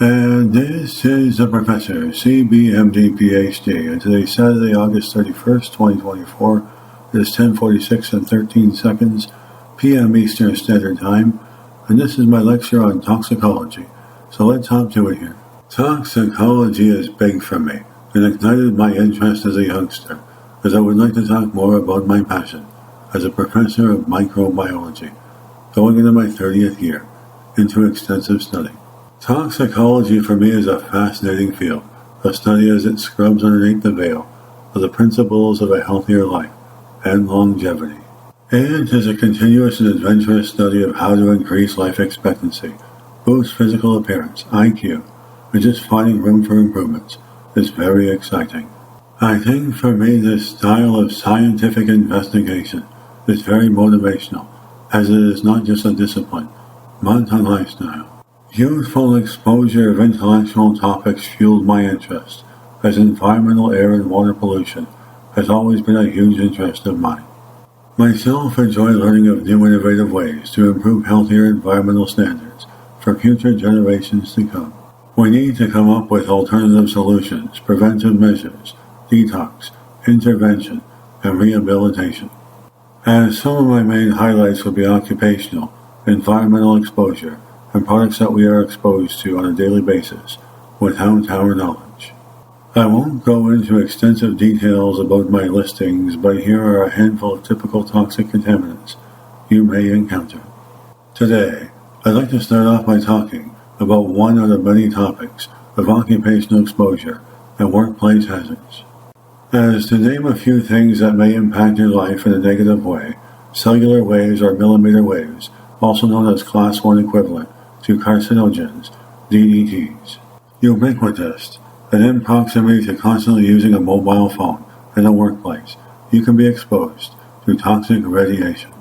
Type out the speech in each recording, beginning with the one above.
And this is the Professor, CBMD PhD, and today's Saturday, August 31st, 2024. It is 10:46 and 13 seconds p.m. Eastern Standard Time, and this is my lecture on toxicology. So let's hop to it here. Toxicology is big for me, and ignited my interest as a youngster, as I would like to talk more about my passion as a professor of microbiology, going into my 30th year, into extensive study. Toxicology for me is a fascinating field, a study as it scrubs underneath the veil of the principles of a healthier life and longevity. It is a continuous and adventurous study of how to increase life expectancy, boost physical appearance, IQ, and just finding room for improvements is very exciting. I think for me this style of scientific investigation is very motivational, as it is not just a discipline, but a lifestyle. Youthful exposure of intellectual topics fueled my interest, as environmental air and water pollution has always been a huge interest of mine. Myself enjoy learning of new innovative ways to improve healthier environmental standards for future generations to come. We need to come up with alternative solutions, preventive measures, detox, intervention, and rehabilitation. As some of my main highlights will be occupational, environmental exposure, and products that we are exposed to on a daily basis without our knowledge. I won't go into extensive details about my listings, but here are a handful of typical toxic contaminants you may encounter. Today, I'd like to start off by talking about one out of many topics of occupational exposure and workplace hazards. As to name a few things that may impact your life in a negative way, cellular waves or millimeter waves, also known as Class 1 equivalent to carcinogens, DDTs. Ubiquitous, and in proximity to constantly using a mobile phone in a workplace, you can be exposed to toxic radiation.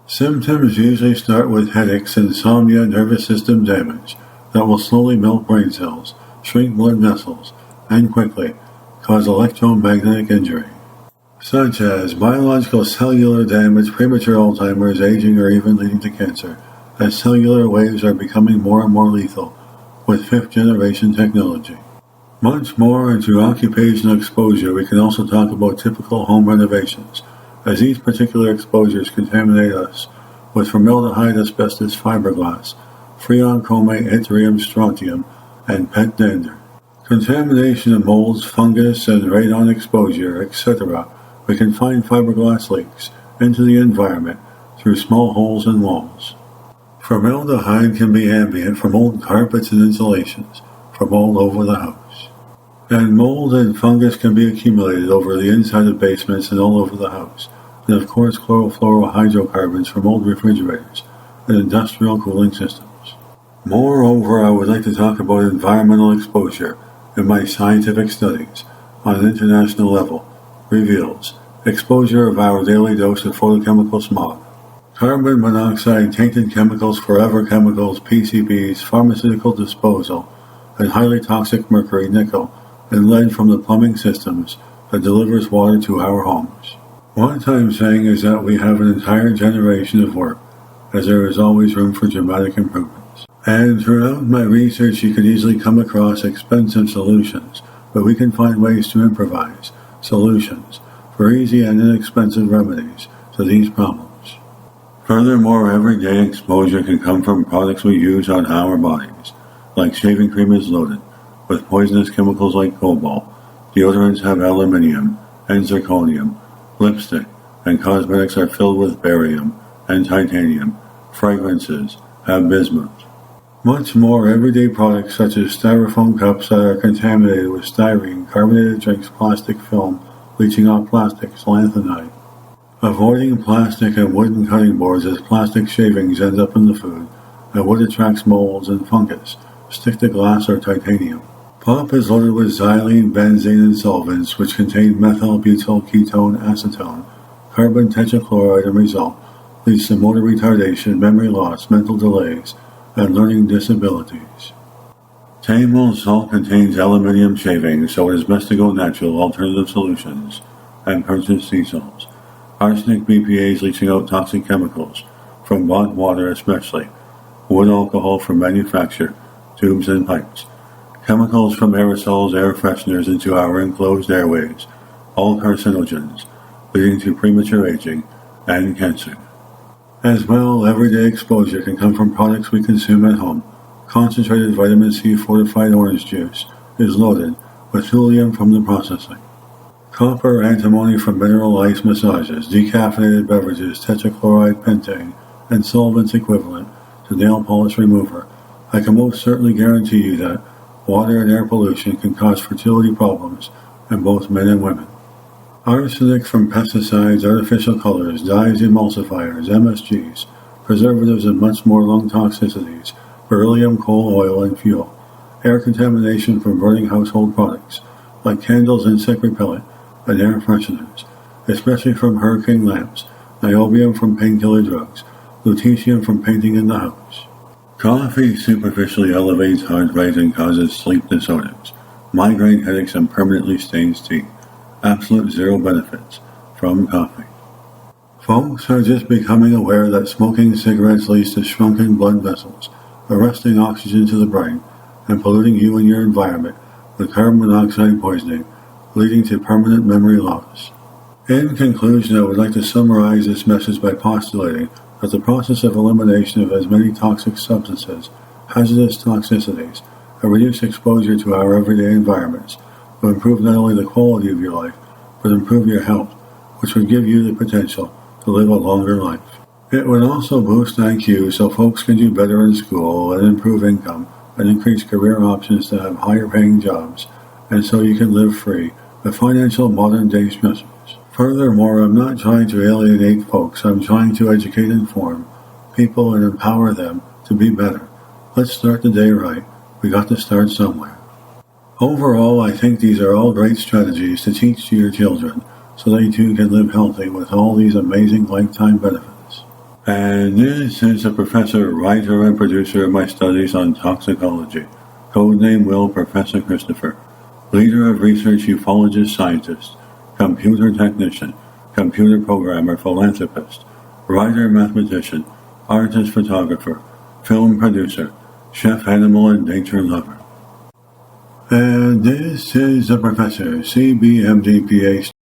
Symptoms usually start with headaches, insomnia, nervous system damage that will slowly melt brain cells, shrink blood vessels, and quickly cause electromagnetic injury, such as biological cellular damage, premature Alzheimer's, aging, or even leading to cancer, as cellular waves are becoming more and more lethal with fifth-generation technology. Much more into occupational exposure, we can also talk about typical home renovations, as these particular exposures contaminate us with formaldehyde, asbestos, fiberglass, freon, chromate, yttrium, strontium, and pet dander. Contamination of molds, fungus, and radon exposure, etc. We can find fiberglass leaks into the environment through small holes in walls. Formaldehyde can be ambient from old carpets and insulations from all over the house. And mold and fungus can be accumulated over the inside of basements and all over the house. And of course chlorofluorohydrocarbons from old refrigerators and industrial cooling systems. Moreover, I would like to talk about environmental exposure in my scientific studies on an international level reveals exposure of our daily dose of photochemical smog. Carbon monoxide, tainted chemicals, forever chemicals, PCBs, pharmaceutical disposal, and highly toxic mercury, nickel, and lead from the plumbing systems that delivers water to our homes. What I'm saying is that we have an entire generation of work, as there is always room for dramatic improvements. And throughout my research, you can easily come across expensive solutions, but we can find ways to improvise solutions for easy and inexpensive remedies to these problems. Furthermore, everyday exposure can come from products we use on our bodies, like shaving cream is loaded with poisonous chemicals like cobalt, deodorants have aluminium and zirconium, lipstick and cosmetics are filled with barium and titanium, fragrances have bismuth. Much more everyday products such as styrofoam cups that are contaminated with styrene, carbonated drinks, plastic film, leaching off plastics, lanthanide. Avoiding plastic and wooden cutting boards as plastic shavings end up in the food, and wood attracts molds and fungus, stick to glass or titanium. Pop is loaded with xylene, benzene, and solvents which contain methyl, butyl, ketone, acetone, carbon tetrachloride, and result leads to motor retardation, memory loss, mental delays, and learning disabilities. Table salt contains aluminium shavings, so it is best to go natural alternative solutions and purchase sea salts. Arsenic BPAs leaching out toxic chemicals from bought water especially, wood alcohol from manufacture, tubes and pipes, Chemicals from aerosols, air fresheners into our enclosed airways, all carcinogens, leading to premature aging and cancer. As well, everyday exposure can come from products we consume at home. Concentrated vitamin C fortified orange juice is loaded with thulium from the processing. Copper antimony from mineral ice massages, decaffeinated beverages, tetrachloride pentane, and solvents equivalent to nail polish remover. I can most certainly guarantee you that water and air pollution can cause fertility problems in both men and women. Arsenic from pesticides, artificial colors, dyes, emulsifiers, MSGs, preservatives, and much more lung toxicities, beryllium, coal, oil, and fuel. Air contamination from burning household products, like candles, insect repellent, and air fresheners, especially from hurricane lamps, niobium from painkiller drugs, lutetium from painting in the house. Coffee superficially elevates heart rate and causes sleep disorders, migraine headaches, and permanently stains teeth. Absolute zero benefits from coffee. Folks are just becoming aware that smoking cigarettes leads to shrunken blood vessels, arresting oxygen to the brain, and polluting you and your environment with carbon monoxide poisoning, leading to permanent memory loss. In conclusion, I would like to summarize this message by postulating that the process of elimination of as many toxic substances, hazardous toxicities, and reduced exposure to our everyday environments will improve not only the quality of your life, but improve your health, which would give you the potential to live a longer life. It would also boost IQ so folks can do better in school and improve income and increase career options to have higher paying jobs, and so you can live free of financial modern day stressors. Furthermore, I'm not trying to alienate folks, I'm trying to educate and inform people and empower them to be better. Let's start the day right. We got to start somewhere. Overall, I think these are all great strategies to teach to your children so they too can live healthy with all these amazing lifetime benefits. And this is a professor, writer, and producer of my studies on toxicology. Codename Will Professor Christopher. Leader of research, ufologist, scientist, computer technician, computer programmer, philanthropist, writer, mathematician, artist, photographer, film producer, chef, animal, and nature lover. And this is the Professor, CBMD, PhD.